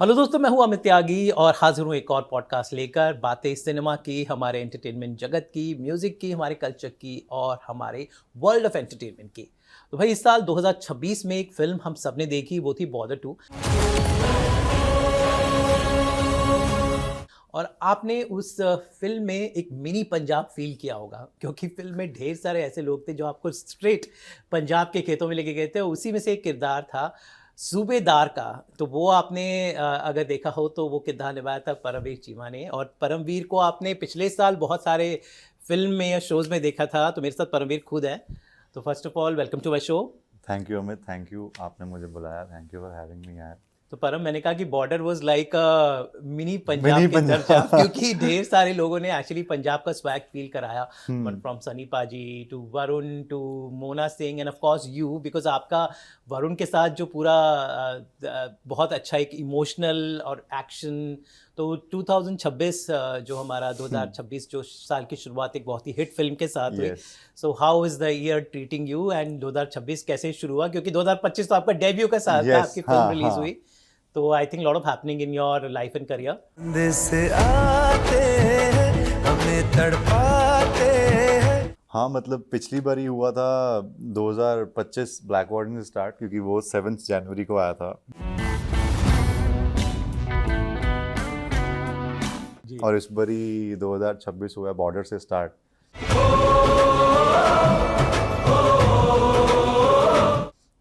Hello दोस्तों, मैं हूं अमित त्यागी और हाजिर हूं एक और पॉडकास्ट लेकर। बातें सिनेमा की, हमारे एंटरटेनमेंट जगत की, म्यूजिक की, हमारे कल्चर की और हमारे वर्ल्ड ऑफ एंटरटेनमेंट की। तो भाई, इस साल 2026 में एक फिल्म हम सबने देखी, वो थी बॉर्डर 2। और आपने उस फिल्म में एक मिनी पंजाब फील किया होगा, क्योंकि फिल्म में ढेर सारे ऐसे लोग थे जो आपको स्ट्रेट पंजाब के खेतों में लेके गए थे। उसी में से एक किरदार था सूबेदार का। तो वो आपने अगर देखा हो तो वो किरदार निभाया था परमवीर चीमा ने। और परमवीर को आपने पिछले साल बहुत सारे फिल्म में या शोज़ में देखा था। तो मेरे साथ परमवीर खुद है। तो first of all, welcome to my show. Thank you Amit, thank you, आपने मुझे बुलाया। Thank you for having me यार। तो परम, मैंने कहा कि Border was like mini Punjab mini के पंजाब। दर्जा, क्योंकि ढेर सारे लोगों ने एक्चुअली पंजाब का स्वैग फील कराया। From Sunny Paaji to Varun to Mona Singh and of course you, because आपका वरुण के साथ जो पूरा बहुत अच्छा एक इमोशनल और एक्शन। तो 2026 जो हमारा 2026 जो साल की शुरुआत एक बहुत ही हिट फिल्म के साथ हुई। Yes. So how is the year treating you and 2026 कैसे शुरू हुआ? क्योंकि 2025 तो आपका डेब्यू का साल था, Yes, आपकी फिल्म हाँ, रिलीज हाँ। हुई। तो I think lot of happening in your life and career. से आते हैं हमें तड़पाते हैं। हाँ, मतलब पिछली बार ही हुआ था 2025 ब्लैक वार्डन से स्टार्ट, क्योंकि वो 7 जनवरी को आया था। और इस बार ही 2026 हुआ बॉर्डर से स्टार्ट।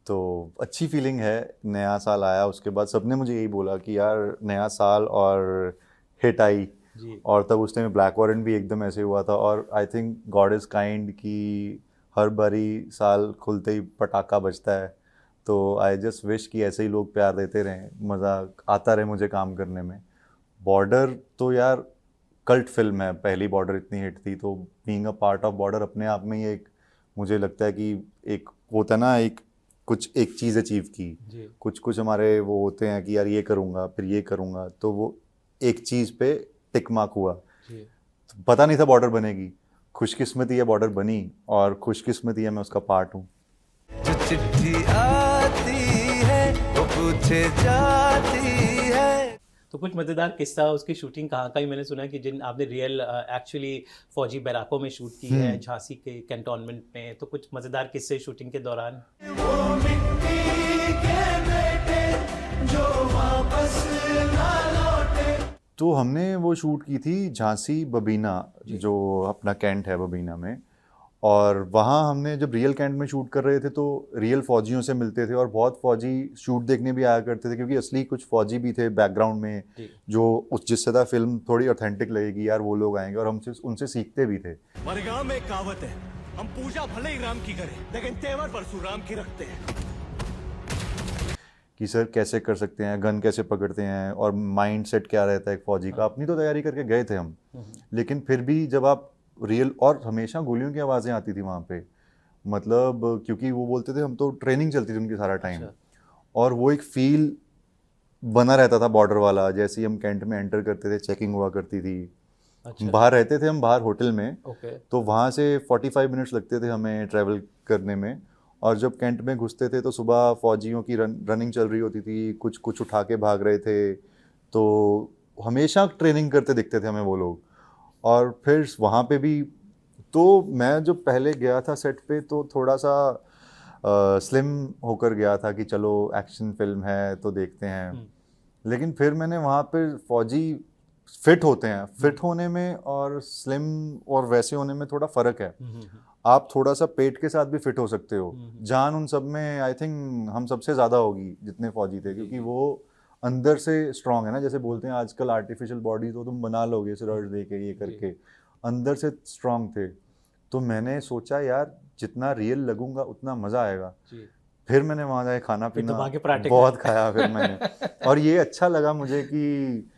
तो अच्छी फीलिंग है। नया साल आया, उसके बाद सबने मुझे यही बोला कि यार नया साल और हिट आई। और तब उस टाइम ब्लैक वारंट भी एकदम ऐसे हुआ था। और I think God is kind कि हर बारी साल खुलते ही पटाखा बजता है। तो आई जस्ट विश कि ऐसे ही लोग प्यार देते रहें, मज़ा आता रहे मुझे काम करने में। बॉर्डर तो यार कल्ट फिल्म है, पहली बॉर्डर इतनी हिट थी, तो being a part of border अपने आप में ही एक, मुझे लगता है कि एक होता है ना, एक चीज़ अचीव की। कुछ हमारे वो होते हैं कि यार ये करूँगा फिर ये करूँगा, तो वो एक चीज़ पे टिक मार्क हुआ। तो पता नहीं था बॉर्डर बनेगी, खुशकिस्मती है बॉर्डर बनी, और खुशकिस्मती है मैं उसका पार्ट हूँ। जो चिट्ठी आती है वो पूछे जाती है। तो कुछ मज़ेदार किस्सा उसकी शूटिंग कहाँ का ही मैंने सुना कि जिन आपने रियल एक्चुअली फौजी बैराकों में शूट की है, झांसी के कैंटोनमेंट में। तो कुछ मज़ेदार किस्से शूटिंग के दौरान? वो मिट्टी के बेटे जो वापस ना लौटे। तो हमने वो शूट की थी झांसी बबीना, जो अपना कैंट है बबीना में। और वहाँ हमने जब रियल कैंट में शूट कर रहे थे तो रियल फौजियों से मिलते थे, और बहुत फौजी शूट देखने भी आया करते थे, क्योंकि असली कुछ फौजी भी थे बैकग्राउंड में, जो उस जिससे था फिल्म थोड़ी ऑथेंटिक लगेगी यार, वो लोग आएंगे, और हमसे उनसे सीखते भी थे। मरगांव में एक कहावत है, हम पूजा भले ही राम की करें लेकिन तेवर परशुराम की रखते हैं। कि सर कैसे कर सकते हैं, गन कैसे पकड़ते हैं, और माइंड सेट क्या रहता है एक फौजी का। अपनी तो तैयारी करके गए थे हम, लेकिन फिर भी जब आप रियल, और हमेशा गोलियों की आवाज़ें आती थी वहाँ पे, मतलब क्योंकि वो बोलते थे, हम तो ट्रेनिंग चलती थी उनकी सारा टाइम। और वो एक फील बना रहता था बॉर्डर वाला। जैसे ही हम कैंट में एंटर करते थे, चेकिंग हुआ करती थी। बाहर रहते थे हम, बाहर होटल में। तो वहाँ से 45 मिनट्स लगते थे हमें ट्रैवल करने में। और जब कैंट में घुसते थे तो सुबह फौजियों की रनिंग चल रही होती थी, कुछ उठा के भाग रहे थे। तो हमेशा ट्रेनिंग करते दिखते थे हमें वो लोग। और फिर वहाँ पे भी, तो मैं जब पहले गया था सेट पे तो थोड़ा सा स्लिम होकर गया था कि चलो एक्शन फिल्म है तो देखते हैं। लेकिन फिर मैंने वहाँ पे फौजी फिट होते हैं, फिट होने में और स्लिम और वैसे होने में थोड़ा फ़र्क है। आप थोड़ा सा पेट के साथ भी फिट हो सकते हो। जान उन सब में आई थिंक हम सबसे ज़्यादा होगी जितने फौजी थे, क्योंकि वो अंदर से स्ट्रांग है ना। जैसे बोलते हैं आजकल आर्टिफिशियल बॉडी तो तुम बना लोगे स्टेरॉइड दे के, ये करके, अंदर से स्ट्रांग थे। तो मैंने सोचा यार जितना रियल लगूंगा उतना मज़ा आएगा। फिर मैंने वहाँ जाके खाना पीना बहुत खाया फिर मैंने। और ये अच्छा लगा मुझे कि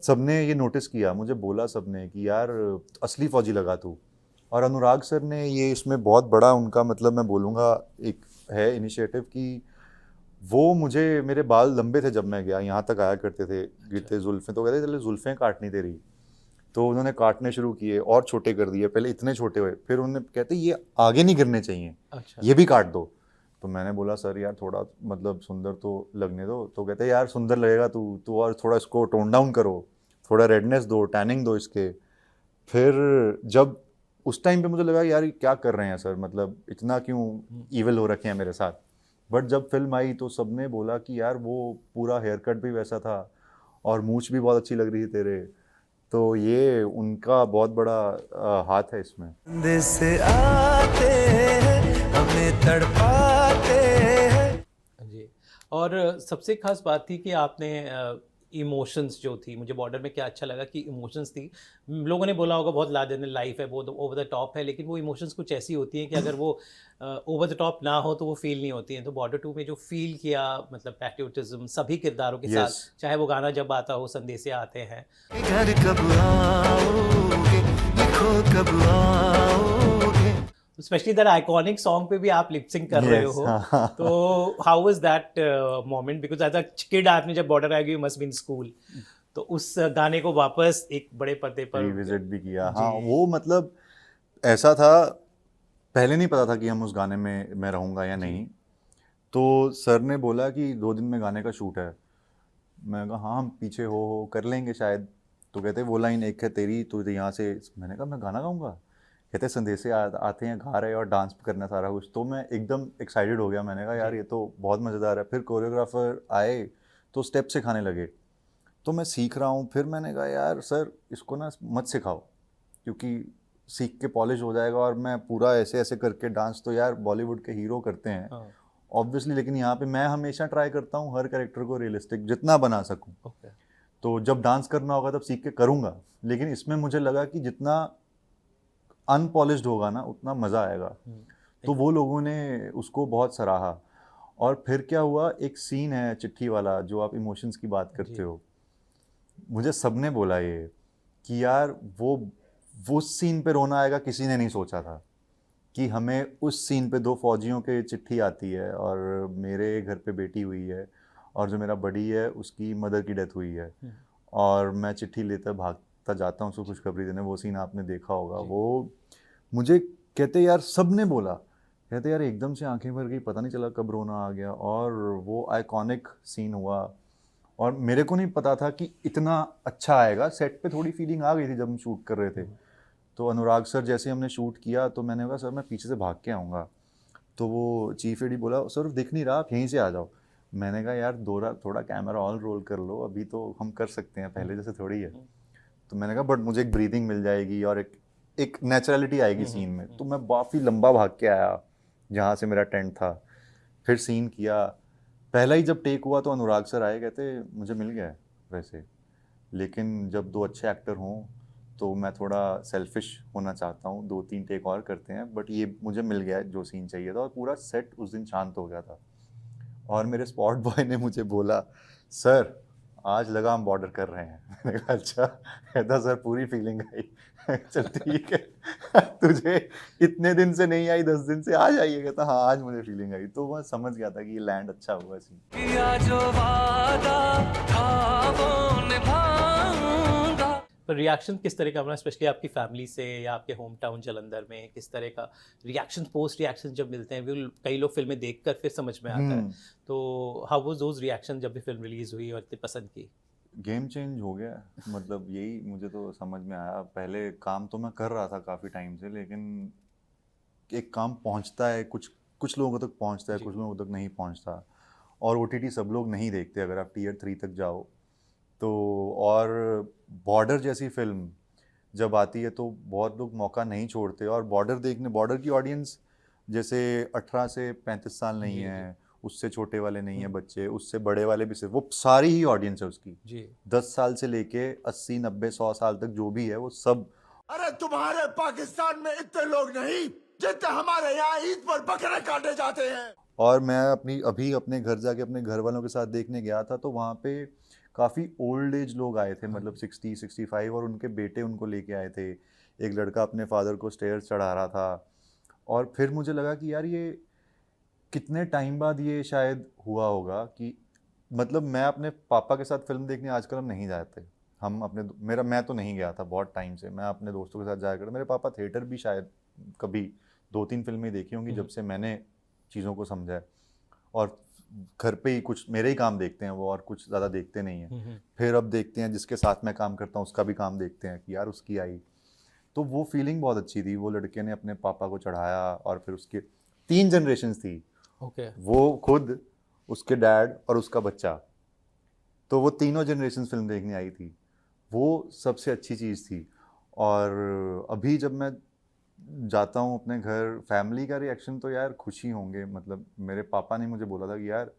सबने ये नोटिस किया, मुझे बोला सबने कि यार असली फौजी लगा तू। और अनुराग सर ने ये इसमें बहुत बड़ा उनका, मतलब मैं बोलूँगा एक है इनिशिएटिव, कि वो मुझे, मेरे बाल लंबे थे जब मैं गया, यहाँ तक आया करते थे, गिरते जुल्फ़ें, तो कहते चले जुल्फ़ें काटनी तेरी। तो उन्होंने काटने शुरू किए और छोटे कर दिए, पहले इतने छोटे हुए, फिर उन्होंने कहते ये आगे नहीं गिरने चाहिए, ये भी काट दो। तो मैंने बोला सर यार थोड़ा मतलब सुंदर तो लगने दो। तो कहते यार सुंदर लगेगा तू और थोड़ा इसको टोन डाउन करो, थोड़ा रेडनेस दो, टैनिंग दो इसके। फिर जब उस टाइम पे मुझे लगा यार ये क्या कर रहे हैं सर, मतलब इतना क्यों इविल हो रखे हैं मेरे साथ। बट जब फिल्म आई तो सबने बोला कि यार वो पूरा हेयर कट भी वैसा था और मूंछ भी बहुत अच्छी लग रही थी तेरे। तो ये उनका बहुत बड़ा हाथ है इसमें। पर्दे से आते हैं हमें तड़पाते हैं। जी। और सबसे खास बात थी कि आपने इमोशंस जो थी, मुझे बॉर्डर में क्या अच्छा लगा कि इमोशंस थी। लोगों ने बोला होगा बहुत लार्जर लाइफ है, बहुत ओवर द टॉप है, लेकिन वो इमोशंस कुछ ऐसी होती हैं कि अगर वो ओवर द टॉप ना हो तो वो फील नहीं होती हैं। तो बॉर्डर 2 में जो फील किया, मतलब पैट्रियोटिज्म सभी किरदारों के Yes. साथ, चाहे वो गाना जब आता हो, संदेशे आते हैं, घर कब आओगे, देखो कब आओगे। स्पेशली दैट आइकॉनिक सॉन्ग पे भी आप लिपसिंग कर रहे Yes, हो। हाँ। तो how was that moment, because as a kid आपने जब बॉर्डर आई, you must be in school, तो उस गाने को वापस एक बड़े पर्दे पर रिविजिट भी किया। जी। हाँ वो मतलब ऐसा था, पहले नहीं पता था कि हम उस गाने में मैं रहूँगा या नहीं। तो सर ने बोला कि 2 दिन में गाने का शूट है। मैं कहा हाँ हम पीछे हो कर लेंगे शायद। तो कहते वो लाइन एक है तेरी, तो यहाँ से। मैंने कहा मैं गाना गाऊंगा। कहते संदेशे आते हैं, गा रहे और डांस करना सारा कुछ। तो मैं एकदम एक्साइटेड हो गया। मैंने कहा यार ये तो बहुत मज़ेदार है। फिर कोरियोग्राफर आए तो स्टेप सिखाने लगे, तो मैं सीख रहा हूँ। फिर मैंने कहा यार सर इसको ना मत सिखाओ, क्योंकि सीख के पॉलिश हो जाएगा और मैं पूरा ऐसे ऐसे करके डांस तो यार बॉलीवुड के हीरो करते हैं हाँ, ऑब्वियसली। लेकिन यहाँ पे मैं हमेशा ट्राई करता हूँ हर कैरेक्टर को रियलिस्टिक जितना बना सकूँ। ओके, तो जब डांस करना होगा तब सीख के करूँगा। लेकिन इसमें मुझे लगा कि जितना अनपॉलिश्ड होगा ना उतना मज़ा आएगा। तो वो लोगों ने उसको बहुत सराहा। और फिर क्या हुआ, एक सीन है चिट्ठी वाला जो आप इमोशंस की बात करते हो। मुझे सबने बोला ये कि यार वो सीन पे रोना आएगा, किसी ने नहीं सोचा था कि हमें उस सीन पे 2 फौजियों के चिट्ठी आती है और मेरे घर पे बेटी हुई है और जो मेरा बड़ी है उसकी मदर की डेथ हुई है और मैं चिट्ठी लेकर भागता जाता हूँ उसको खुशखबरी देने। वो सीन आपने देखा होगा। वो मुझे कहते यार सब ने बोला, कहते यार एकदम से आंखें भर गई, पता नहीं चला कब रोना आ गया। और वो आइकॉनिक सीन हुआ और मेरे को नहीं पता था कि इतना अच्छा आएगा। सेट पे थोड़ी फीलिंग आ गई थी जब हम शूट कर रहे थे। तो अनुराग सर जैसे हमने शूट किया तो मैंने कहा सर मैं पीछे से भाग के आऊँगा। तो वो चीफ एडी बोला सर दिख नहीं रहा, आप यहीं से आ जाओ। मैंने कहा यार थोड़ा कैमरा ऑन रोल कर लो, अभी तो हम कर सकते हैं, पहले जैसे थोड़ी है। तो मैंने कहा बट मुझे एक ब्रीदिंग मिल जाएगी और एक नेचुरलिटी आएगी सीन में। तो मैं काफ़ी लंबा भाग के आया जहाँ से मेरा टेंट था। फिर सीन किया। पहला ही जब टेक हुआ तो अनुराग सर आए, कहते मुझे मिल गया है वैसे, लेकिन जब 2 अच्छे एक्टर हों तो मैं थोड़ा सेल्फिश होना चाहता हूँ, 2-3 टेक और करते हैं। बट ये मुझे मिल गया है जो सीन चाहिए था। और पूरा सेट उस दिन शांत हो गया था। और मेरे स्पॉट बॉय ने मुझे बोला सर आज लगा हम बॉर्डर कर रहे हैं। मैंने कहा अच्छा। कहता सर पूरी फीलिंग आई। चल ठीक है, तुझे इतने दिन से नहीं आई, 10 दिन से आज आई है। कहता हाँ आज मुझे फीलिंग आई। तो मैं समझ गया था कि ये लैंड अच्छा हुआ सीन। किया जो वादा था वो निभाऊंगा। पर रिएक्शन किस तरह का बना, स्पेशली आपकी फैमिली से या आपके होम टाउन जलंधर में? किस तरह का रिएक्शन, पोस्ट रिएक्शन जब मिलते हैं? वो कई लोग फिल्में देखकर फिर समझ में आता है। तो हाउ वाज दोज रिएक्शन जब भी फिल्म रिलीज हुई और इतनी पसंद की? गेम चेंज हो गया। मतलब यही मुझे तो समझ में आया। पहले काम तो मैं कर रहा था काफ़ी टाइम से, लेकिन एक काम पहुंचता है कुछ लोगों तक पहुंचता है, कुछ लोगों तक नहीं पहुंचता। और OTT सब लोग नहीं देखते अगर आप Tier 3 तक जाओ तो। और बॉर्डर जैसी फिल्म जब आती है तो बहुत लोग मौका नहीं छोड़ते। और बॉर्डर की ऑडियंस जैसे 18 से 35 साल नहीं है, उससे छोटे वाले नहीं है बच्चे, उससे बड़े वाले भी, सिर्फ वो सारी ही ऑडियंस है उसकी। जी। 10 साल से लेके 80, 90, 100 साल तक जो भी है वो सब। अरे तुम्हारे पाकिस्तान में इतने लोग नहीं जितने हमारे यहाँ ईद पर बकरे काटे जाते हैं। और मैं अभी अपने घर जाके अपने घर वालों के साथ देखने गया था तो वहाँ पे काफ़ी ओल्ड एज लोग आए थे, मतलब 60, 65, और उनके बेटे उनको लेके आए थे। एक लड़का अपने फादर को स्टेयर्स चढ़ा रहा था। और फिर मुझे लगा कि यार ये कितने टाइम बाद ये शायद हुआ होगा कि मतलब मैं अपने पापा के साथ फिल्म देखने आजकल हम नहीं जाते। मैं तो नहीं गया था बहुत टाइम से। मैं अपने दोस्तों के साथ जाया करता। मेरे पापा थिएटर भी शायद कभी 2-3 फिल्में देखी होंगी जब से मैंने चीज़ों को समझा है। और घर पे ही कुछ मेरे ही काम देखते हैं वो, और कुछ ज़्यादा देखते नहीं हैं। फिर अब देखते हैं जिसके साथ मैं काम करता हूँ उसका भी काम देखते हैं कि यार उसकी आई। तो वो फीलिंग बहुत अच्छी थी। वो लड़के ने अपने पापा को चढ़ाया, और फिर उसके 3 जनरेशन्स थी, ओके। वो खुद, उसके डैड और उसका बच्चा। तो वो तीनों जनरेशन फिल्म देखने आई थी, वो सबसे अच्छी चीज़ थी। और अभी जब मैं जाता हूँ अपने घर, फैमिली का रिएक्शन तो यार खुशी होंगे। मतलब मेरे पापा ने मुझे बोला था कि यार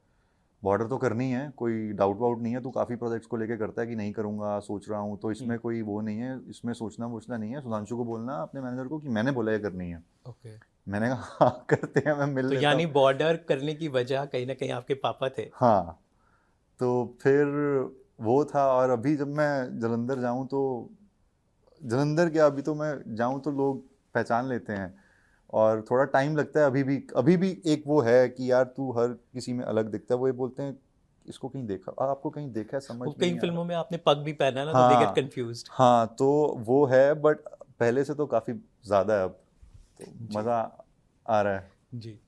बॉर्डर तो करनी है, कोई डाउट वाउट नहीं है, तू काफ़ी प्रोजेक्ट्स को लेके करता है कि नहीं करूँगा, सोच रहा हूँ, तो इसमें कोई वो नहीं है, इसमें सोचना वोचना नहीं है, सुधांशु को बोलना अपने मैनेजर को कि मैंने बोला ये करनी है। ओके। मैंने कहा हाँ करते हैं, मैं मिल तो लेता यानी हूँ। बॉर्डर करने की वजह कहीं ना कहीं आपके पापा थे। हाँ, तो फिर वो था। और अभी जब मैं जलंधर जाऊँ तो, जलंधर क्या, अभी तो मैं जाऊँ तो लोग पहचान लेते हैं, और थोड़ा टाइम लगता है। अभी भी एक वो है कि यार तू हर किसी में अलग दिखता है। वो ये बोलते हैं इसको कहीं देखा, आपको कहीं देखा है, समझ वो में कई नहीं आ फिल्मों रहा। में आपने पग भी पहना है ना, तो दे गेट हाँ कंफ्यूज्ड। हाँ, तो वो है, बट पहले से तो काफ़ी ज़्यादा है अब, तो मज़ा आ रहा है। जी।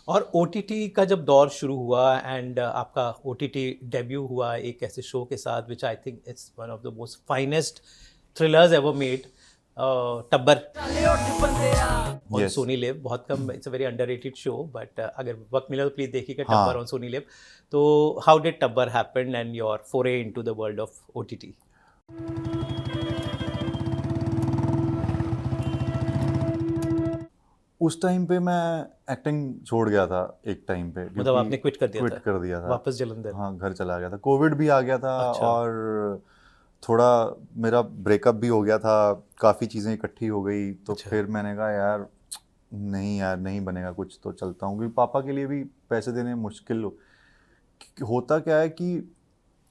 और ओटीटी का जब दौर शुरू हुआ एंड आपका ओटीटी डेब्यू हुआ एक ऐसे शो के साथ which I think it's one of the most finest thrillers ever made, Tabbar on yes. Sony LIV. बहुत कम, it's a very underrated show, but अगर वक्त मिला तो प्लीज देखिएगा हाँ। Tabbar on Sony LIV. तो how did Tabbar happen and your foray into the world of OTT? उस टाइम पे मैं एक्टिंग छोड़ गया था एक टाइम पे, मतलब आपने क्विट कर दिया क्विट था? कर दिया था। वापस जलंधर? हाँ, घर चला गया था, कोविड भी आ गया था। अच्छा। और थोड़ा मेरा ब्रेकअप भी हो गया था, काफ़ी चीज़ें इकट्ठी हो गई। तो अच्छा। फिर मैंने कहा यार नहीं यार, नहीं बनेगा कुछ, तो चलता हूँ। क्योंकि पापा के लिए भी पैसे देने मुश्किल होता क्या है कि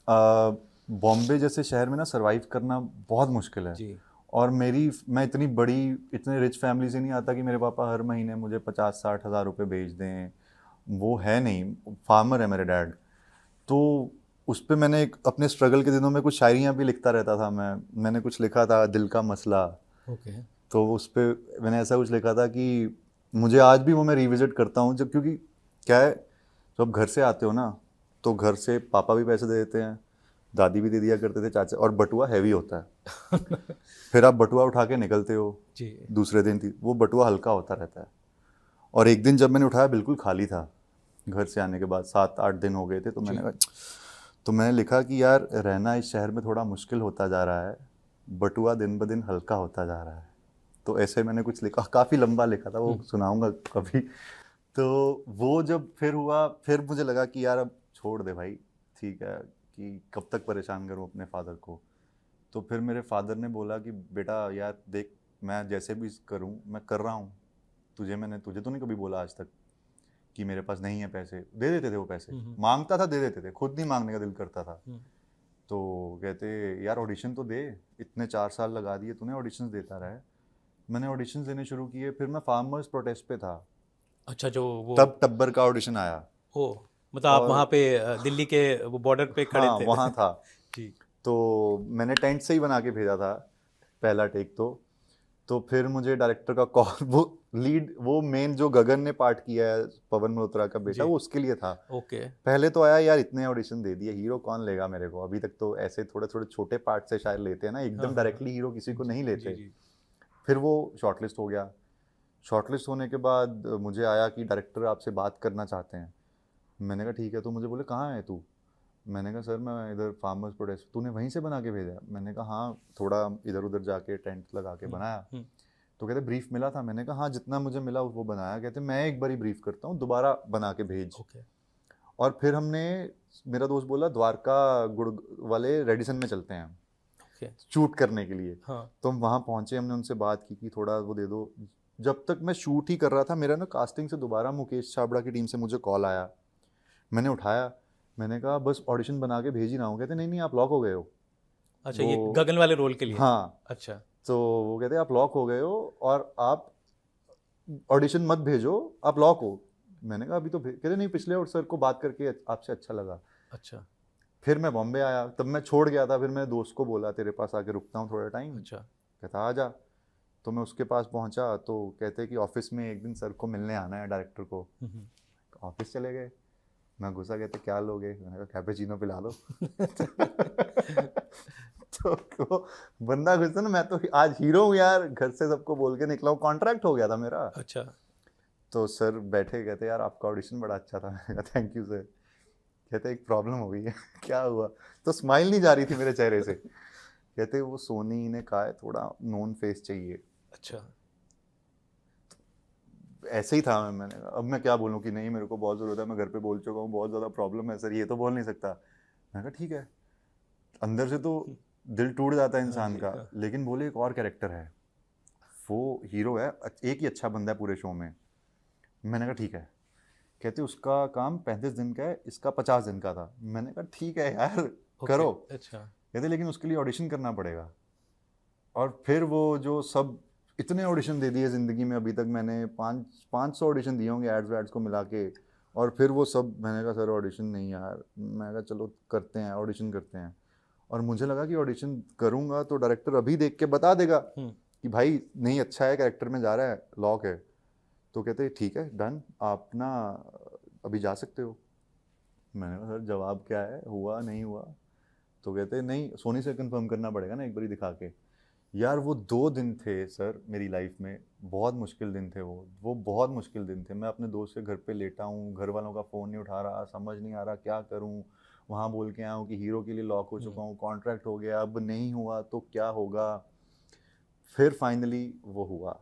बॉम्बे जैसे शहर में ना सर्वाइव करना बहुत मुश्किल है। जी। और मैं इतने रिच फैमिली से नहीं आता कि मेरे पापा हर महीने मुझे 50-60 हज़ार रुपये भेज दें। वो है नहीं, फार्मर है मेरे डैड। तो उस पे मैंने अपने स्ट्रगल के दिनों में कुछ शायरियाँ भी लिखता रहता था। मैंने कुछ लिखा था, दिल का मसला। ओके। तो उस पे मैंने ऐसा कुछ लिखा था कि मुझे आज भी वो मैं रिविजिट करता हूँ, जब क्योंकि क्या है, जब घर से आते हो ना, तो घर से पापा भी पैसे दे देते हैं, दादी भी दे दिया करते थे, चाचा, और बटुआ हैवी होता है। फिर आप बटुआ उठा के निकलते हो जी। दूसरे दिन, वो बटुआ हल्का होता रहता है। और एक दिन जब मैंने उठाया बिल्कुल खाली था, घर से आने के बाद 7-8 दिन हो गए थे। तो मैंने लिखा कि यार रहना इस शहर में थोड़ा मुश्किल होता जा रहा है, बटुआ दिन ब दिन हल्का होता जा रहा है। तो ऐसे मैंने कुछ लिखा, काफ़ी लंबा लिखा था, वो सुनाऊंगा कभी। तो वो जब फिर हुआ, फिर मुझे लगा कि यार अब छोड़ दे भाई, ठीक है, कि कब तक परेशान करूं अपने फादर को। तो फिर मेरे फादर ने बोला कि बेटा यार देख, मैं जैसे भी करूं मैं कर रहा हूं, तुझे तो नहीं कभी बोला आज तक कि मेरे पास नहीं है पैसे। दे देते थे वो पैसे, मांगता था दे देते थे, खुद नहीं मांगने का दिल करता था। तो कहते यार ऑडिशन तो दे, इतने 4 साल लगा दिए तूने, ऑडिशंस देता रहा है। मैंने ऑडिशंस देने शुरू किए। फिर मैं फार्मर्स प्रोटेस्ट पे था। अच्छा, जो वो तब टब्बर का ऑडिशन आया। ओ, मतलब आप और वहाँ पे दिल्ली के वो बॉर्डर पे खड़े हाँ, थे? वहाँ था। जी। तो मैंने टेंट से ही बना के भेजा था पहला टेक। तो फिर मुझे डायरेक्टर का कॉल, वो मेन जो गगन ने पार्ट किया है, पवन मल्होत्रा का बेटा, जी। वो उसके लिए था। ओके। पहले तो आया यार इतने ऑडिशन दे दिए, हीरो कौन लेगा मेरे को, अभी तक तो ऐसे थोड़े थोड़े छोटे पार्ट से शायद लेते हैं ना, एकदम डायरेक्टली हीरो किसी को नहीं लेते। जी। फिर वो शॉर्टलिस्ट हो गया। शॉर्टलिस्ट होने के बाद मुझे आया कि डायरेक्टर आपसे बात करना चाहते हैं। मैंने कहा ठीक है। तो मुझे बोले कहाँ है तू? मैंने कहा सर मैं इधर फार्मर्स प्रोटेस्ट। तूने वहीं से बना के भेजा? मैंने कहा हाँ, थोड़ा इधर उधर जाके टेंट लगा के बनाया। तो कहते ब्रीफ मिला था? मैंने कहा हाँ, जितना मुझे मिला वो बनाया। कहते मैं एक बार ही ब्रीफ करता हूँ, दोबारा बना के भेज। ओके। और फिर मेरा दोस्त बोला द्वारका गुड़ वाले रेडिसन में चलते हैं ओके। शूट करने के लिए। हाँ। तो हम वहाँ पहुँचे, हमने उनसे बात की कि थोड़ा वो दे दो। जब तक मैं शूट ही कर रहा था, मेरा ना कास्टिंग से दोबारा मुकेश छाबड़ा की टीम से मुझे कॉल आया। मैंने उठाया, मैंने कहा बस ऑडिशन बना के भेज ही रहा हूँ। कहते नहीं नहीं, आप लॉक हो गए हो। अच्छा, ये गगन वाले रोल के लिए? हाँ। अच्छा। तो वो कहते आप लॉक हो गए हो और आप ऑडिशन मत भेजो, आप लॉक हो। मैंने कहा अभी तो कहते नहीं, पिछले और सर को बात करके आपसे अच्छा लगा। अच्छा। फिर मैं बॉम्बे आया, तब मैं छोड़ गया था। फिर मेरे दोस्त को बोला तेरे पास आके रुकता हूँ थोड़ा टाइम। अच्छा। कहता आ जा। तो मैं उसके पास पहुंचा, तो कहते कि ऑफिस में एक दिन सर को मिलने आना है, डायरेक्टर को। ऑफिस चले गए। मैं घुसा, कहते क्या लोगे? मैंने कहा कैपेचिनो पिला दो। तो वो बंदा घुसा ना, मैं तो आज हीरो हूँ यार, घर से सबको बोल के निकला हूँ, कॉन्ट्रैक्ट हो गया था मेरा। अच्छा। तो सर बैठे, कहते यार आपका ऑडिशन बड़ा अच्छा था। मैंने कहा थैंक यू सर। कहते एक प्रॉब्लम हो गई है। क्या हुआ? तो स्माइल नहीं जा रही थी मेरे चेहरे से। कहते वो सोनी ने कहा है थोड़ा नोन फेस चाहिए। अच्छा। ऐसे ही था। मैंने कहा अब मैं क्या बोलूँ कि नहीं मेरे को बहुत ज़रूरत है, मैं घर पे बोल चुका हूँ, बहुत ज़्यादा प्रॉब्लम है सर, ये तो बोल नहीं सकता। मैंने कहा ठीक है। अंदर से तो दिल टूट जाता है इंसान का, लेकिन बोले एक और कैरेक्टर है, वो हीरो है, एक ही अच्छा बंदा है पूरे शो में। मैंने कहा ठीक है। कहते उसका काम 35 दिन का है, इसका 50 दिन का था। मैंने कहा ठीक है यार करो। अच्छा। कहते लेकिन उसके लिए ऑडिशन करना पड़ेगा। और फिर वो जो सब इतने ऑडिशन दे दिए ज़िंदगी में, अभी तक मैंने 500 ऑडिशन दिए होंगे एड्स वैड्स को मिला के। और फिर वो सब, मैंने कहा सर ऑडिशन नहीं यार। मैंने कहा चलो करते हैं, ऑडिशन करते हैं। और मुझे लगा कि ऑडिशन करूँगा तो डायरेक्टर अभी देख के बता देगा कि भाई नहीं अच्छा है, कैरेक्टर में जा रहा है, लॉक है। तो कहते ठीक है डन, आप ना अभी जा सकते हो। मैंने कहा सर जवाब क्या है, हुआ नहीं हुआ? तो कहते नहीं सोनी से कंफर्म करना पड़ेगा ना एक बारी दिखा के। यार वो 2 दिन थे सर मेरी लाइफ में, बहुत मुश्किल दिन थे वो बहुत मुश्किल दिन थे। मैं अपने दोस्त के घर पे लेटा हूँ, घर वालों का फ़ोन नहीं उठा रहा, समझ नहीं आ रहा क्या करूँ। वहाँ बोल के आया हूँ कि हीरो के लिए लॉक हो चुका हूँ, कॉन्ट्रैक्ट हो गया, अब नहीं हुआ तो क्या होगा। फिर फाइनली वो हुआ,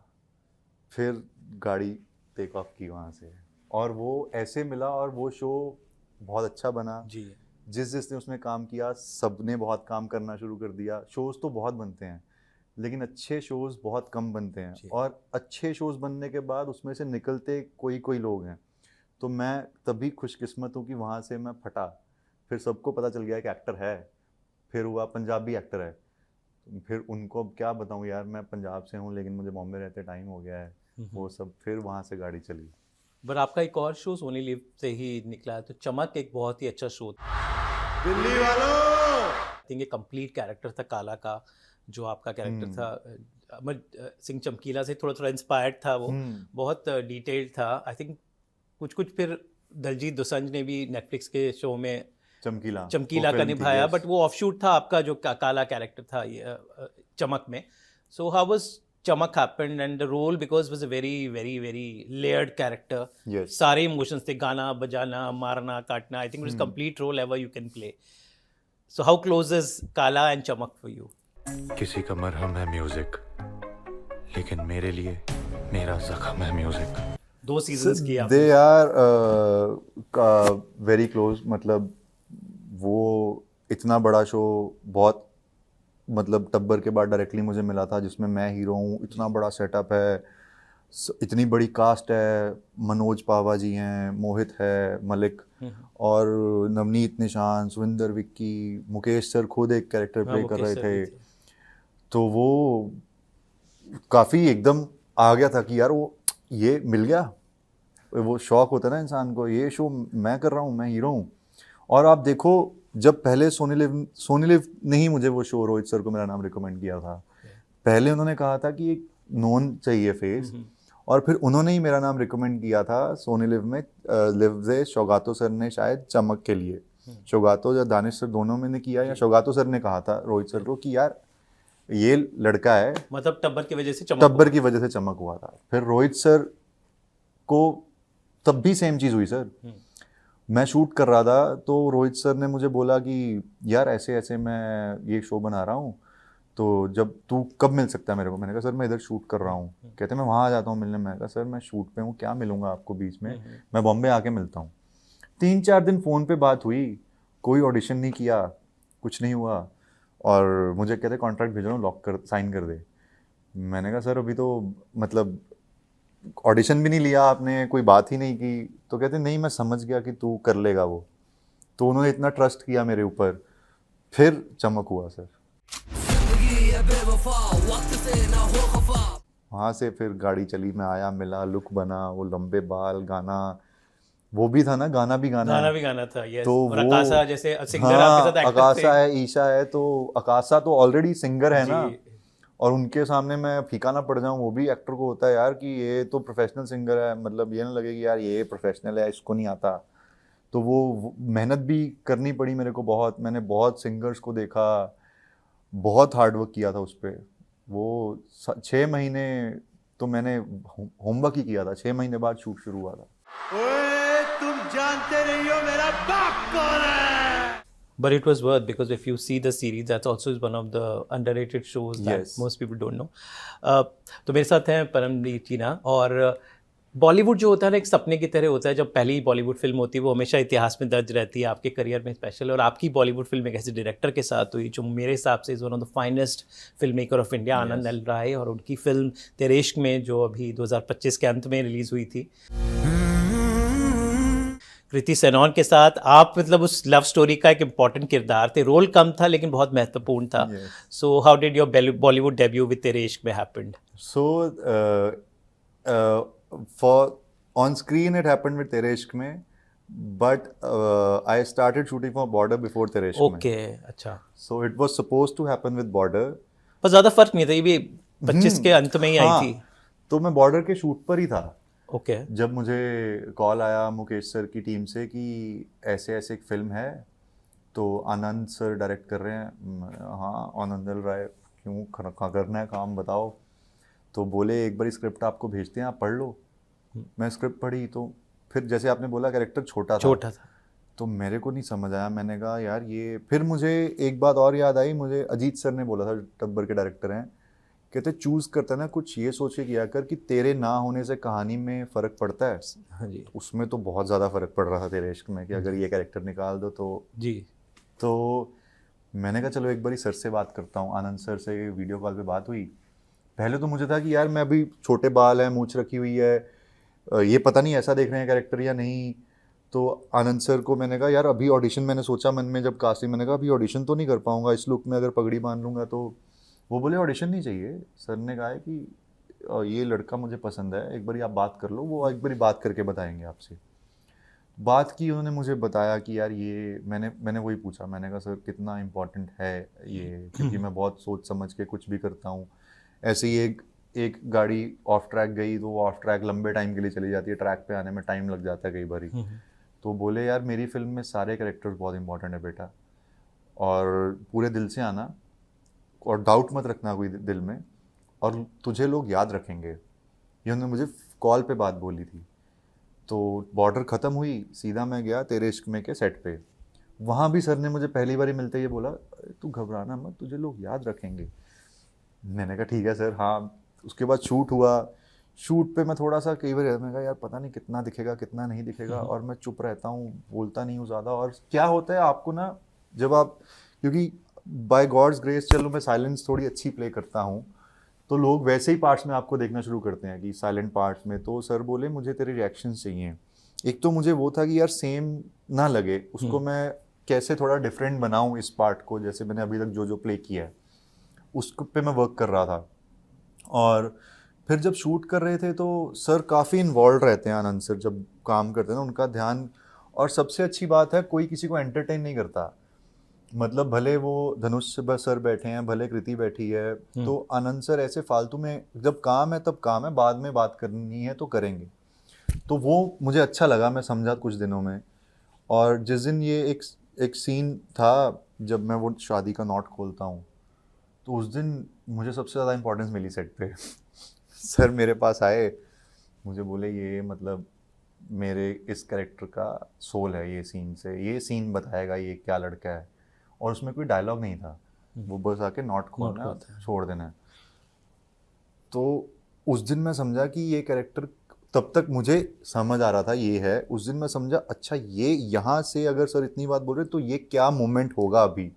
फिर गाड़ी टेक ऑफ की वहाँ से, और वो ऐसे मिला। और वो शो बहुत अच्छा बना जी। जिसने उसमें काम किया सब ने बहुत काम करना शुरू कर दिया। शोज़ तो बहुत बनते हैं लेकिन अच्छे शोज़ बहुत कम बनते हैं, और अच्छे शोज़ बनने के बाद उसमें से निकलते कोई लोग हैं। तो मैं तभी खुशकिस्मत हूँ कि वहाँ से मैं फटा। फिर सबको पता चल गया कि एक्टर है, फिर हुआ पंजाबी एक्टर है। फिर उनको अब क्या बताऊँ यार, मैं पंजाब से हूँ लेकिन मुझे बॉम्बे रहते टाइम हो गया है, वो सब। फिर वहाँ से गाड़ी चली। बट आपका एक और शो सोनी लिव से ही निकला है, तो चमक एक बहुत ही अच्छा शो था। दिल्ली वालों, आई थिंक ये कंप्लीट कैरेक्टर था काला का, जो आपका कैरेक्टर था। अमर सिंह चमकीला से थोड़ा थोड़ा इंस्पायर्ड था वो, बहुत डिटेल्ड था। आई थिंक कुछ फिर दलजीत दोसांझ ने भी नेटफ्लिक्स के शो में चमकीला का निभाया, बट वो ऑफशूट था आपका जो काला कैरेक्टर था ये चमक में। So how was Chamak happened and the role, because was a very very very layered character. सारे इमोशंस थे, गाना बजाना, मारना काटना। I think it was complete role ever you can play. So how close is Kaala and Chamak for you? किसी का मरहम है म्यूजिक, लेकिन मेरे लिए मेरा जख्म है म्यूजिक। 2 सीजन्स किया दे आर वेरी क्लोज। मतलब वो इतना बड़ा शो, बहुत मतलब टब्बर के बाद डायरेक्टली मुझे मिला था जिसमें मैं हीरो हूँ। इतना बड़ा सेटअप है, इतनी बड़ी कास्ट है, मनोज पावा जी हैं, मोहित है, मलिक और नवनीत निशान, सुविंदर विक्की, मुकेश सर खुद एक कैरेक्टर प्ले कर रहे थे। तो वो काफ़ी एकदम आ गया था कि यार वो ये मिल गया। वो शौक होता है ना इंसान को, ये शो मैं कर रहा हूँ, मैं हीरो हूँ। और आप देखो जब पहले सोनी लिव ने ही मुझे वो शो, रोहित सर को मेरा नाम रिकमेंड किया था। पहले उन्होंने कहा था कि एक नोन चाहिए फेस, और फिर उन्होंने ही मेरा नाम रिकमेंड किया था सोनी लिव में। लिव से शौगातो सर ने शायद चमक के लिए, शौगातो या दानिश सर दोनों में ने किया, या शौगातो सर ने कहा था रोहित सर को कि यार ये लड़का है, मतलब टब्बर की वजह से चमक हुआ था। फिर रोहित सर को तब भी सेम चीज़ हुई सर। मैं शूट कर रहा था तो रोहित सर ने मुझे बोला कि यार ऐसे ऐसे मैं ये शो बना रहा हूँ, तो जब तू कब मिल सकता है मेरे को? मैंने कहा सर मैं इधर शूट कर रहा हूँ। कहते मैं वहाँ आ जाता हूँ मिलने। मैंने कहा सर मैं शूट पे हूँ, क्या मिलूँगा आपको बीच में, मैं बॉम्बे आके मिलता हूँ। 3-4 दिन फ़ोन पे बात हुई, कोई ऑडिशन नहीं किया, कुछ नहीं हुआ, और मुझे कहते कॉन्ट्रैक्ट भेज रहा हूँ, लॉक कर, साइन कर दे। मैंने कहा सर अभी तो मतलब ऑडिशन भी नहीं लिया आपने, कोई बात ही नहीं की। तो कहते नहीं मैं समझ गया कि तू कर लेगा वो। तो उन्होंने इतना ट्रस्ट किया मेरे ऊपर, फिर चमक हुआ सर। वहाँ से फिर गाड़ी चली, मैं आया, मिला, लुक बना, वो लंबे बाल, गाना वो भी था ना, गाना भी गाना था। यस। तो और वो अकाशा जैसे सिंगर आपके साथ एक्टर थे। अकाशा है, ईशा है, तो अकाशा तो ऑलरेडी सिंगर है ना, और उनके सामने मैं फीका ना पड़ जाऊं, वो भी एक्टर को होता है यार कि ये तो प्रोफेशनल सिंगर है, मतलब ये ना लगे कि यार ये प्रोफेशनल है, इसको नहीं आता। तो वो मेहनत भी करनी पड़ी मेरे को बहुत, मैंने बहुत सिंगर्स को देखा, बहुत हार्ड वर्क किया था उस पर। वो 6 महीने तो मैंने होमवर्क ही किया था, 6 महीने बाद शूट शुरू हुआ था। ओए, तुम जानते नहीं हो मेरा बाप कौन है। But it was worth, because if you see the series, that's also is one of the underrated shows that Yes. most people don't know. तो मेरे साथ हैं परमजीत जी ना, और बॉलीवुड जो होता है ना एक सपने की तरह होता है। जब पहली बॉलीवुड फिल्म होती है वो हमेशा इतिहास में दर्ज रहती है, आपके करियर में स्पेशल। और आपकी बॉलीवुड फिल्म एक ऐसे डायरेक्टर के साथ हुई जो मेरे हिसाब से is one of the finest film maker of India, Anand L Rai, और उनकी फिल्म तेरे इश्क में जो अभी 2025 के अंत में रिलीज़ हुई थी, कृति सेनन के साथ। आप मतलब उस लव स्टोरी का एक इम्पॉर्टेंट किरदार थे, रोल कम था लेकिन बहुत महत्वपूर्ण था। Yes. So how did your Bollywood debut with तेरे इश्क में happened? So, for on screen it happened with Tere Ishq Mein, but I started shooting for Border before Tere Ishq Mein. Okay, अच्छा। So it was supposed to happen with Border. पर ज़्यादा फर्क नहीं था, ये भी 25 के अंत में ही आई हाँ, थी। तो मैं बॉर्डर के शूट पर ही था ओके, जब मुझे कॉल आया मुकेश सर की टीम से कि ऐसे ऐसे एक फिल्म है, तो आनंद सर डायरेक्ट कर रहे हैं। हाँ, आनंद एल राय, क्यों करना है काम, बताओ। तो बोले एक बार स्क्रिप्ट आपको भेजते हैं, आप पढ़ लो। मैं स्क्रिप्ट पढ़ी, तो फिर जैसे आपने बोला कैरेक्टर छोटा था, तो मेरे को नहीं समझ आया। मैंने कहा यार ये, फिर मुझे एक बात और याद आई, मुझे अजीत सर ने बोला था, टब्बर के डायरेक्टर हैं, कहते चूज़ करता है ना कुछ ये सोच के किया कर कि तेरे ना होने से कहानी में फ़र्क पड़ता है। हाँ जी, उसमें तो बहुत ज़्यादा फ़र्क पड़ रहा था तेरे इश्क में कि अगर ये कैरेक्टर निकाल दो तो जी। तो मैंने कहा चलो एक बार सर से बात करता हूँ। आनंद सर से वीडियो कॉल पे बात हुई। पहले तो मुझे था कि यार मैं अभी छोटे बाल हैं, मूंछ रखी हुई है, ये पता नहीं ऐसा देख रहे हैं कैरेक्टर या नहीं। तो आनंद सर को मैंने कहा यार अभी ऑडिशन, मैंने सोचा मन में जब कास्टिंग, मैंने कहा अभी ऑडिशन तो नहीं कर पाऊँगा इस लुक में, अगर पगड़ी बांध लूँगा तो। वो बोले ऑडिशन नहीं चाहिए। सर ने कहा है कि ये लड़का मुझे पसंद है, एक बारी आप बात कर लो, वो एक बारी बात करके बताएंगे आपसे। बात की, उन्होंने मुझे बताया कि यार ये, मैंने वही पूछा, मैंने कहा सर कितना इम्पोर्टेंट है ये, क्योंकि मैं बहुत सोच समझ के कुछ भी करता हूँ। ऐसे ही एक गाड़ी ऑफ ट्रैक गई तो वो ऑफ ट्रैक लंबे टाइम के लिए चली जाती है, ट्रैक पे आने में टाइम लग जाता है कई बारी। तो बोले यार मेरी फिल्म में सारे कैरेक्टर्स बहुत इंपॉर्टेंट है बेटा, और पूरे दिल से आना और डाउट मत रखना कोई दिल में, और तुझे लोग याद रखेंगे। ये उन्होंने मुझे कॉल पे बात बोली थी। तो बॉर्डर ख़त्म हुई, सीधा मैं गया तेरे इश्क में के सेट पे। वहाँ भी सर ने मुझे पहली बार मिलते ही बोला तू घबराना मत, तुझे लोग याद रखेंगे। मैंने कहा ठीक है सर। हाँ, उसके बाद शूट हुआ। शूट पे मैं थोड़ा सा कई बार मैंने कहा यार पता नहीं कितना दिखेगा कितना नहीं दिखेगा, और मैं चुप रहता हूँ, बोलता नहीं हूँ ज़्यादा। और क्या होता है आपको ना, जब आप, क्योंकि बाय गॉड्स ग्रेस चलो मैं साइलेंस थोड़ी अच्छी प्ले करता हूँ, तो लोग वैसे ही पार्ट्स में आपको देखना शुरू करते हैं कि साइलेंट पार्ट्स में। तो सर बोले मुझे तेरे रिएक्शंस चाहिए। एक तो मुझे वो था कि यार सेम ना लगे, उसको मैं कैसे थोड़ा डिफरेंट बनाऊँ इस पार्ट को, जैसे मैंने अभी तक जो प्ले किया है उसको पे मैं वर्क कर रहा था। और फिर जब शूट कर रहे थे तो सर काफ़ी इन्वॉल्व रहते हैं, आनंद सर जब काम करते हैं ना उनका ध्यान। और सबसे अच्छी बात है कोई किसी को एंटरटेन नहीं करता, मतलब भले वो धनुष सर बैठे हैं, भले कृति बैठी है, तो आनंद सर ऐसे फालतू में, जब काम है तब काम है, बाद में बात करनी है तो करेंगे। तो वो मुझे अच्छा लगा, मैं समझा कुछ दिनों में। और जिस दिन ये एक सीन था जब मैं वो शादी का नॉट खोलता हूँ, तो उस दिन मुझे सबसे ज़्यादा इंपॉर्टेंस मिली सेट पे। सर मेरे पास आए, मुझे बोले ये मतलब मेरे इस कैरेक्टर का सोल है, ये सीन से, ये सीन बताएगा ये क्या लड़का है। और उसमें कोई डायलॉग नहीं था, वो बस आके नॉट खोलना है, छोड़ देना है। तो उस दिन मैं समझा कि ये कैरेक्टर, तब तक मुझे समझ आ रहा था ये है, उस दिन मैं समझा अच्छा ये यहाँ से अगर सर इतनी बात बोल रहे तो ये क्या मोमेंट होगा अभी।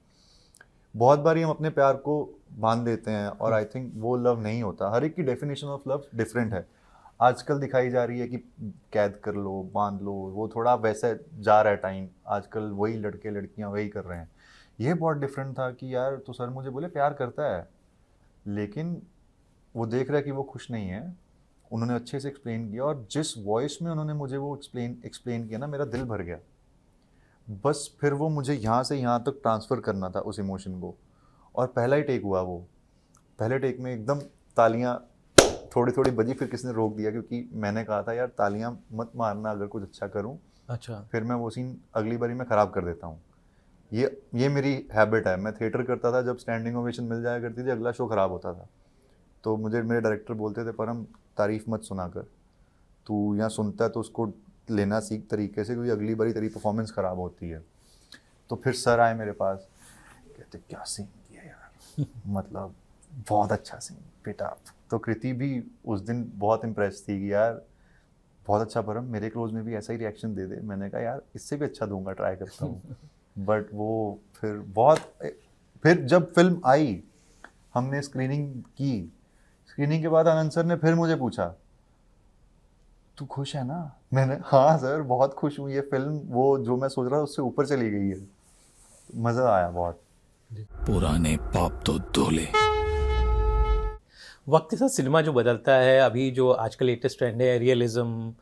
बहुत बार हम अपने प्यार को बांध देते हैं, और आई थिंक वो लव नहीं होता। हर एक की डेफिनेशन ऑफ लव डिफरेंट है। आजकल दिखाई जा रही है कि कैद कर लो, बांध लो, वो थोड़ा वैसे जा रहा है टाइम, आजकल वही लड़के लड़कियां वही कर रहे हैं। ये बहुत डिफरेंट था कि यार, तो सर मुझे बोले प्यार करता है, लेकिन वो देख रहा है कि वो खुश नहीं है। उन्होंने अच्छे से एक्सप्लेन किया, और जिस वॉइस में उन्होंने मुझे वो एक्सप्लेन किया ना, मेरा दिल भर गया। बस फिर वो मुझे यहाँ से यहाँ तक ट्रांसफ़र करना था उस इमोशन को, और पहला ही टेक हुआ वो। पहले टेक में एकदम तालियां थोड़ी थोड़ी बजी, फिर किसी ने रोक दिया क्योंकि मैंने कहा था यार तालियां मत मारना अगर कुछ अच्छा करूं, अच्छा। फिर मैं वो सीन अगली बारी में ख़राब कर देता हूँ। ये मेरी हैबिट है। मैं थिएटर करता था, जब स्टैंडिंग ओवेशन मिल जाया करती थी अगला शो ख़राब होता था, तो मुझे मेरे डायरेक्टर बोलते थे परम तारीफ मत सुना कर, तू यहाँ सुनता है तो उसको लेना सीख तरीके से, क्योंकि अगली बारी तेरी परफॉर्मेंस ख़राब होती है। तो फिर सर आए मेरे पास, कहते क्या सीन किया यार, मतलब बहुत अच्छा सीन बेटा। तो कृति भी उस दिन बहुत इम्प्रेस थी कि यार बहुत अच्छा परम, मेरे क्लोज में भी ऐसा ही रिएक्शन दे दे। मैंने कहा यार इससे भी अच्छा दूंगा, ट्राई करता हूँ। बट वो फिर जब फिल्म आई, हमने स्क्रीनिंग के बाद आनंद सर ने फिर मुझे पूछा तू खुश है ना? मैंने हाँ सर बहुत खुश हूँ, ये फिल्म वो जो मैं सोच रहा था उससे ऊपर चली गई है। मज़ा आया बहुत। पुराने पाप तो धोले। वक्त के साथ सिनेमा जो बदलता है, अभी जो आजकल लेटेस्ट ट्रेंड है realism,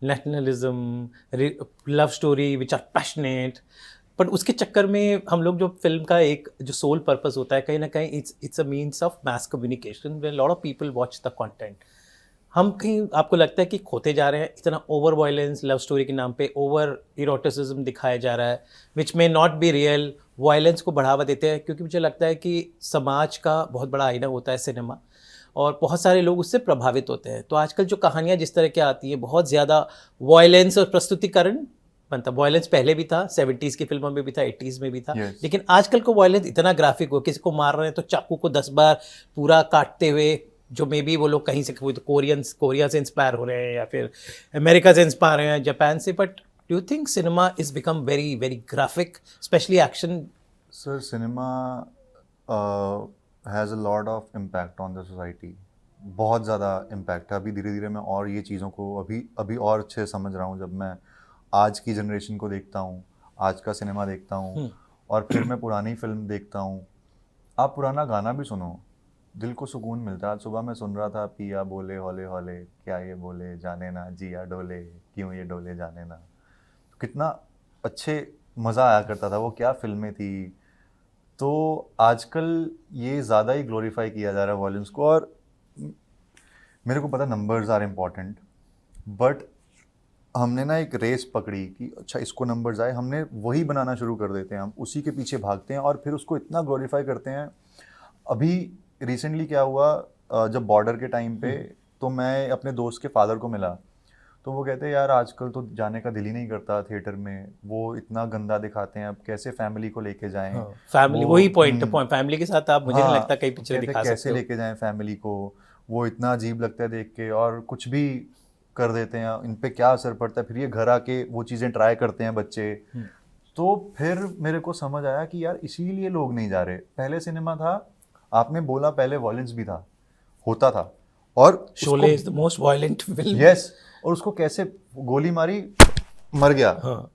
nationalism, love story which are passionate, but उसके चक्कर में हम लोग जो फिल्म का एक जो सोल पर्पस होता है, कहीं ना कहीं it's a means of mass communication where lot of people watch the content, हम कहीं आपको लगता है कि खोते जा रहे हैं? इतना ओवर वायलेंस लव स्टोरी के नाम पे, ओवर इरोटिसिज्म दिखाया जा रहा है which may not be real, violence को बढ़ावा देते हैं, क्योंकि मुझे लगता है कि समाज का बहुत बड़ा आईना होता है सिनेमा, और बहुत सारे लोग उससे प्रभावित होते हैं। तो आजकल जो कहानियाँ जिस तरह की आती हैं, बहुत ज़्यादा वायलेंस और प्रस्तुतिकरण बनता। वायलेंस पहले भी था, 70s की फिल्मों में भी था, 80s में भी था, Yes. लेकिन आजकल को वायलेंस इतना ग्राफिक हो, किसी को मार रहे हैं तो चाकू को 10 बार पूरा काटते हुए, जो मे बी वो लोग कहीं से कोई तो कोरिया से इंस्पायर हो रहे हैं या फिर अमेरिका से इंस्पायर हो रहे हैं, जापान से, but do you think cinema is become very very graphic, specially action? Sir cinema has a lot of impact on the society, बहुत ज़्यादा इम्पैक्ट है। अभी धीरे धीरे मैं और ये चीज़ों को अभी और अच्छे से समझ रहा हूँ, जब मैं आज की जनरेशन को देखता हूँ, आज का सिनेमा देखता हूँ, और फिर मैं पुरानी फिल्म देखता हूँ। आप पुराना गाना भी सुनो, दिल को सुकून मिलता है। आज सुबह मैं सुन रहा था, पिया बोले हौले हौले, क्या ये बोले जाने ना, जिया डोले क्यों ये डोले जाने ना। तो कितना अच्छे मज़ा आया करता था, वो क्या फिल्में थी। तो आजकल ये ज़्यादा ही ग्लोरीफाई किया जा रहा है वॉल्यूम्स को, और मेरे को पता नंबर्स आर इम्पॉर्टेंट, बट हमने ना एक रेस पकड़ी कि अच्छा इसको नंबर्स आए, हमने वही बनाना शुरू कर देते हैं, हम उसी के पीछे भागते हैं और फिर उसको इतना ग्लोरीफाई करते हैं। अभी रिसेंटली क्या हुआ, जब बॉर्डर के टाइम पे, तो मैं अपने दोस्त के फादर को मिला, तो वो कहते हैं यार आजकल तो जाने का दिल ही नहीं करता थिएटर में, वो इतना गंदा दिखाते हैं, अब कैसे फैमिली को लेके जाएं। फैमिली वही पॉइंट, फैमिली के साथ आप मुझे नहीं लगता कई पिक्चर कहते दिखा कैसे सकते हो। लेके जाएं फैमिली को, वो इतना अजीब लगता है देख के, और कुछ भी कर देते हैं, इन पे क्या असर पड़ता है। फिर ये घर आके वो चीज़ें ट्राई करते हैं बच्चे। तो फिर मेरे को समझ आया कि यार इसीलिए लोग नहीं जा रहे। पहले सिनेमा था, आपने बोला पहले वॉयलेंस भी था, होता था, और Sholay is the most violent film. Yes, और उसको कैसे गोली मारी, मर गया। हाँ।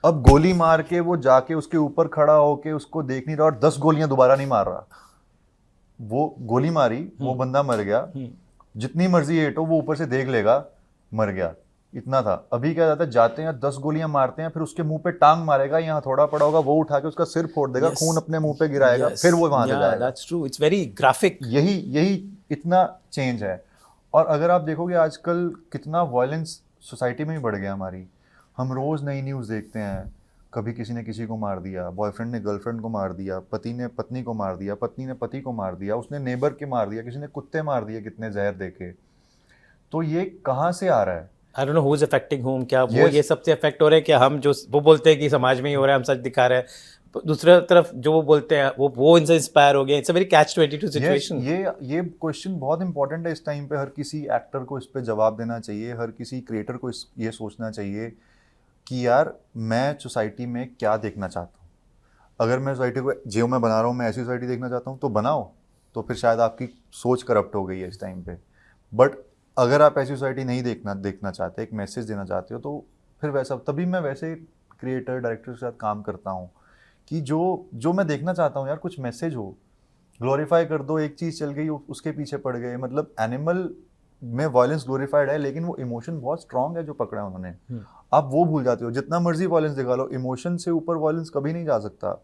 अब गोली मार के वो जाके उसके ऊपर खड़ा होके उसको देख नहीं रहा, और 10 गोलियां दोबारा नहीं मार रहा। वो गोली मारी, वो बंदा मर गया, जितनी मर्जी हेट हो वो ऊपर से देख लेगा, मर गया, इतना था। अभी क्या जाता है, जाते हैं 10 गोलियां मारते हैं, फिर उसके मुंह पे टांग मारेगा, यहाँ थोड़ा पड़ा होगा, वो उठा के उसका सिर फोड़ देगा, खून अपने मुंह पे गिराएगा, फिर वो वहां से जाएगा। That's true, it's very graphic. यही इतना चेंज है। और अगर आप देखोगे आजकल कितना वायलेंस सोसाइटी में ही बढ़ गया हमारी। हम रोज़ नई न्यूज़ देखते हैं, कभी किसी ने किसी को मार दिया, बॉयफ्रेंड ने गर्लफ्रेंड को मार दिया, पति ने पत्नी को मार दिया, पत्नी ने पति को मार दिया, उसने नेबर के मार दिया, किसी ने कुत्ते मार दिए कितने जहर देके। तो ये कहाँ से आ रहा है? I don't know who is affecting home, क्या वो Yes. ये सबसे अफेक्ट हो रहे हैं, कि हम जो वो बोलते हैं कि समाज में ही हो रहा है, हम सच दिखा रहे हैं, दूसरी तरफ जो वो बोलते हैं वो इनसे इंस्पायर हो गए। It's a very catch 22 situation. ये क्वेश्चन बहुत इंपॉर्टेंट है इस टाइम पे। हर किसी एक्टर को इस पे जवाब देना चाहिए, हर किसी क्रिएटर को ये सोचना चाहिए कि यार मैं सोसाइटी में क्या देखना चाहता हूँ। अगर मैं सोसाइटी को जो मैं बना रहा हूँ, मैं ऐसी सोसाइटी देखना चाहता हूँ, तो बनाओ। तो फिर शायद आपकी सोच करप्ट हो गई है इस टाइम पे। बट अगर आप ऐसी सोसाइटी नहीं देखना चाहते, एक मैसेज देना चाहते हो, तो फिर वैसा, तभी मैं वैसे क्रिएटर डायरेक्टर के साथ काम करता हूँ कि जो मैं देखना चाहता हूँ यार, कुछ मैसेज हो। ग्लोरीफाई कर दो, एक चीज़ चल गई उसके पीछे पड़ गए। मतलब एनिमल में वायलेंस ग्लोरीफाइड है, लेकिन वो इमोशन बहुत स्ट्रांग है जो पकड़ा उन्होंने। आप वो भूल जाते हो। जितना मर्जी वायलेंस दिखा लो, इमोशन से ऊपर वायलेंस कभी नहीं जा सकता।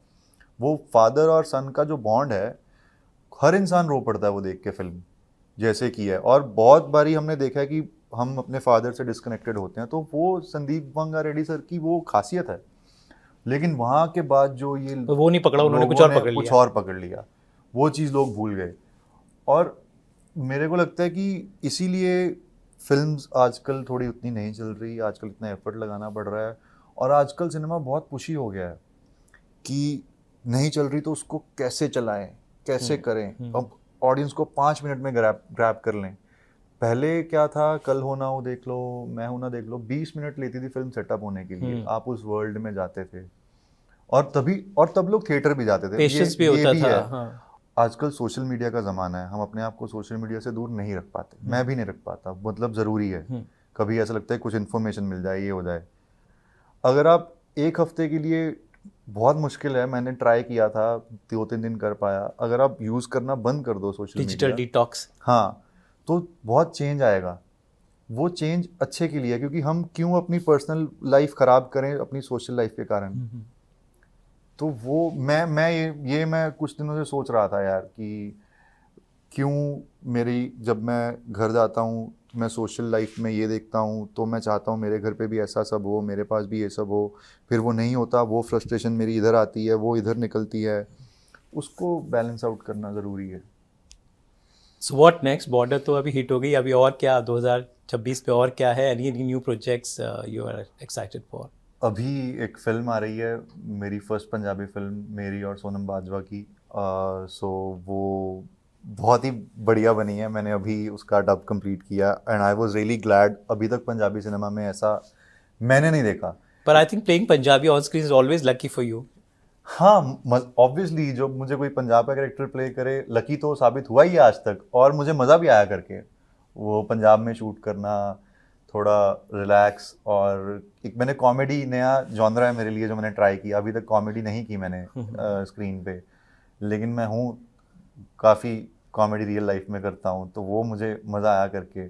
वो फादर और सन का जो बॉन्ड है, हर इंसान रो पड़ता है वो देख के फिल्म जैसे की है। और बहुत बारी हमने देखा है कि हम अपने फादर से डिस्कनेक्टेड होते हैं, तो वो संदीप वांगा रेड्डी सर की वो खासियत है। लेकिन वहाँ के बाद जो ये वो नहीं पकड़ा, उन्होंने कुछ लोगों और ने पकड़ कुछ लिया। और पकड़ लिया, वो चीज़ लोग भूल गए। और मेरे को लगता है कि इसीलिए फिल्म्स आजकल थोड़ी उतनी नहीं चल रही, आजकल इतना एफर्ट लगाना पड़ रहा है। और आजकल सिनेमा बहुत पुशी हो गया है कि नहीं चल रही तो उसको कैसे चलाएं, कैसे करें, अब ऑडियंस को 5 मिनट में ग्रैब कर लें। पहले क्या था, कल हो ना हो देख लो, मैं हूं ना देख लो, 20 मिनट लेती थी फिल्म सेटअप होने के लिए। आप उस वर्ल्ड में जाते थे और तब लोग थिएटर भी जाते थे। पेशेंस भी होता था। है। हाँ। आजकल सोशल मीडिया का ज़माना है, हम अपने आप को सोशल मीडिया से दूर नहीं रख पाते। मैं भी नहीं रख पाता, मतलब ज़रूरी है। कभी ऐसा लगता है कुछ इन्फॉर्मेशन मिल जाए, ये हो जाए। अगर आप एक हफ्ते के लिए, बहुत मुश्किल है, मैंने ट्राई किया था, 2-3 दिन कर पाया। अगर आप यूज़ करना बंद कर दो सोशल डिजिटल मीडिया, डिटॉक्स। हाँ, तो बहुत चेंज आएगा। वो चेंज अच्छे के लिए है, क्योंकि हम क्यों अपनी पर्सनल लाइफ ख़राब करें अपनी सोशल लाइफ के कारण। तो वो मैं कुछ दिनों से सोच रहा था यार कि क्यों जब मैं घर जाता हूँ मैं सोशल लाइफ में ये देखता हूँ, तो मैं चाहता हूँ मेरे घर पे भी ऐसा सब हो, मेरे पास भी ये सब हो। फिर वो नहीं होता, वो फ्रस्ट्रेशन मेरी इधर आती है, वो इधर निकलती है। उसको बैलेंस आउट करना ज़रूरी है। So what next? बॉर्डर तो अभी हिट हो गई, अभी और क्या 2026 पे और क्या है? Any new projects you are excited for? अभी एक फ़िल्म आ रही है, मेरी फर्स्ट पंजाबी फ़िल्म, मेरी और सोनम बाजवा की। सो वो बहुत ही बढ़िया बनी है। मैंने अभी उसका डब कंप्लीट किया and I was really glad. अभी तक पंजाबी सिनेमा में ऐसा मैंने नहीं देखा। पर I think playing Punjabi on screen is always lucky for you. हाँ, ऑब्वियसली जो मुझे कोई पंजाब का कैरेक्टर प्ले करे, लकी तो साबित हुआ ही है आज तक। और मुझे मज़ा भी आया करके, वो पंजाब में शूट करना, थोड़ा रिलैक्स। और एक मैंने कॉमेडी, नया जॉनरा है मेरे लिए जो मैंने ट्राई किया। अभी तक कॉमेडी नहीं की मैंने स्क्रीन पे, लेकिन मैं हूँ काफ़ी कॉमेडी रियल लाइफ में करता हूँ, तो वो मुझे मज़ा आया करके।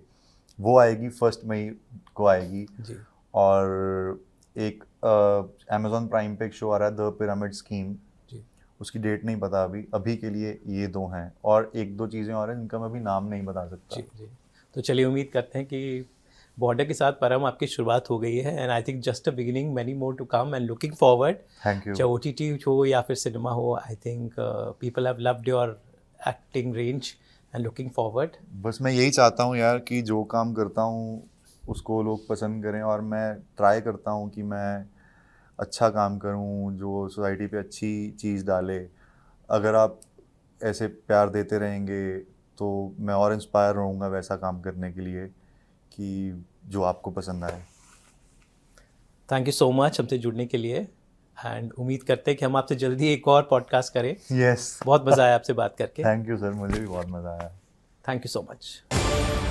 वो आएगी 1 मई को आएगी जी। और एक अमेज़ॉन प्राइम पे एक शो आ रहा है, द पिरामिड स्कीम। जी। उसकी डेट नहीं पता अभी के लिए ये 2 हैं, और 1-2 चीज़ें और हैं जिनका मैं अभी नाम नहीं बता सकता। जी जी। तो चलिए, उम्मीद करते हैं कि बॉर्डर के साथ परम आपकी शुरुआत हो गई है, and I think just a beginning, many more to come, and looking forward. Thank you. चाहे OTT हो या फिर सिनेमा हो, I think people have loved your acting range and looking forward. बस मैं यही चाहता हूँ यार कि जो काम करता हूँ उसको लोग पसंद करें, और मैं ट्राई करता हूँ कि मैं अच्छा काम करूँ जो सोसाइटी पे अच्छी चीज़ डाले। अगर आप ऐसे प्यार देते रहेंगे तो मैं और इंस्पायर रहूँगा वैसा काम करने के लिए कि जो आपको पसंद आए। थैंक यू सो मच हमसे जुड़ने के लिए, एंड उम्मीद करते हैं कि हम आपसे जल्दी एक और पॉडकास्ट करें। यस, बहुत मज़ा आया आपसे बात करके। थैंक यू सर, मुझे भी बहुत मज़ा आया। Thank you so much.